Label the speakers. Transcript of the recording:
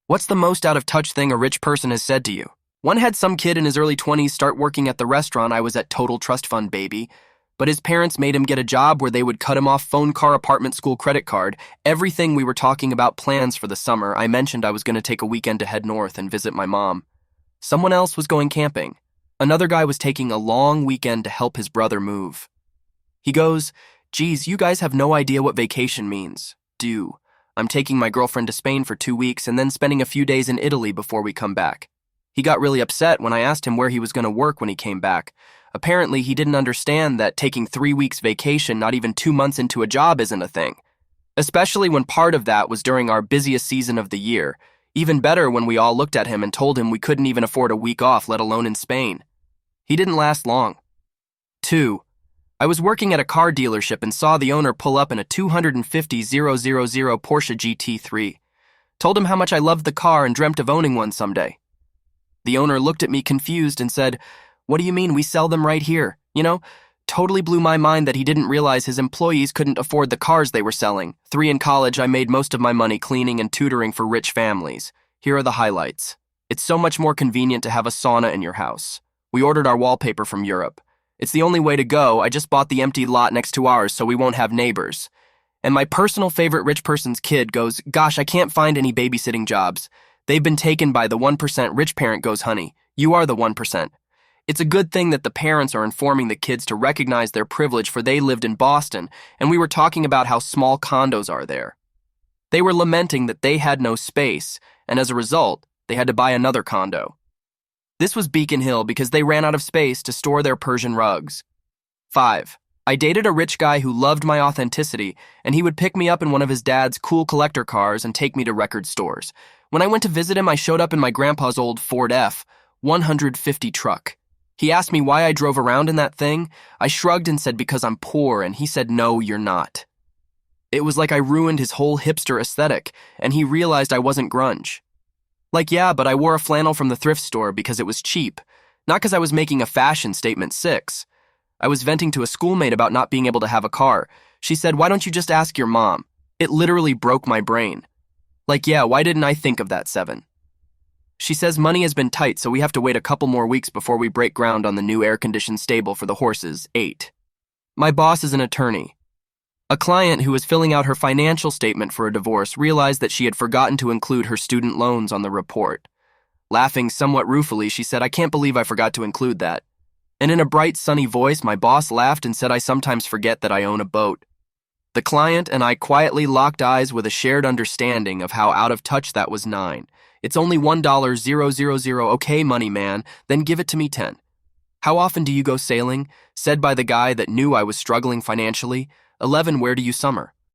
Speaker 1: What's the most out-of-touch thing a rich person has said to you? One had some kid in his early 20s start working at the restaurant I was at, Total Trust Fund, baby. But his parents made him get a job where they would cut him off phone, car, apartment, school, credit card. Everything. We were talking about plans for the summer. I mentioned I was going to take a weekend to head north and visit my mom. Someone else was going camping. Another guy was taking a long weekend to help his brother move. He goes, "Geez, you guys have no idea what vacation means, do. I'm taking my girlfriend to Spain for 2 weeks and then spending a few days in Italy before we come back." He got really upset when I asked him where he was going to work when he came back. Apparently, he didn't understand that taking 3 weeks vacation not even 2 months into a job isn't a thing. Especially when part of that was during our busiest season of the year. Even better when we all looked at him and told him we couldn't even afford a week off, let alone in Spain. He didn't last long. 2. I was working at a car dealership and saw the owner pull up in a 250,000 Porsche GT3. Told him how much I loved the car and dreamt of owning one someday. The owner looked at me confused and said, "What do you mean? We sell them right here." Totally blew my mind that he didn't realize his employees couldn't afford the cars they were selling. 3, in college, I made most of my money cleaning and tutoring for rich families. Here are the highlights. It's so much more convenient to have a sauna in your house. We ordered our wallpaper from Europe. It's the only way to go. I just bought the empty lot next to ours so we won't have neighbors. And my personal favorite rich person's kid goes, "Gosh, I can't find any babysitting jobs. They've been taken by the 1%. Rich parent goes, "Honey, you are the 1%. It's a good thing that the parents are informing the kids to recognize their privilege, for they lived in Boston, and we were talking about how small condos are there. They were lamenting that they had no space, and as a result, they had to buy another condo. This was Beacon Hill because they ran out of space to store their Persian rugs. 5. I dated a rich guy who loved my authenticity, and he would pick me up in one of his dad's cool collector cars and take me to record stores. When I went to visit him, I showed up in my grandpa's old Ford F-150 truck. He asked me why I drove around in that thing. I shrugged and said because I'm poor, and he said, "No, you're not." It was like I ruined his whole hipster aesthetic, and he realized I wasn't grunge. Like, yeah, but I wore a flannel from the thrift store because it was cheap, not because I was making a fashion statement. 6. I was venting to a schoolmate about not being able to have a car. She said, "Why don't you just ask your mom?" It literally broke my brain. Like, yeah, why didn't I think of that? 7. She says money has been tight, so we have to wait a couple more weeks before we break ground on the new air-conditioned stable for the horses. 8. My boss is an attorney. A client who was filling out her financial statement for a divorce realized that she had forgotten to include her student loans on the report. Laughing somewhat ruefully, she said, "I can't believe I forgot to include that." And in a bright, sunny voice, my boss laughed and said, "I sometimes forget that I own a boat." The client and I quietly locked eyes with a shared understanding of how out of touch that was. 9. It's only $1,000. Okay, money man, then give it to me. 10. How often do you go sailing? Said by the guy that knew I was struggling financially. 11. Where do you summer?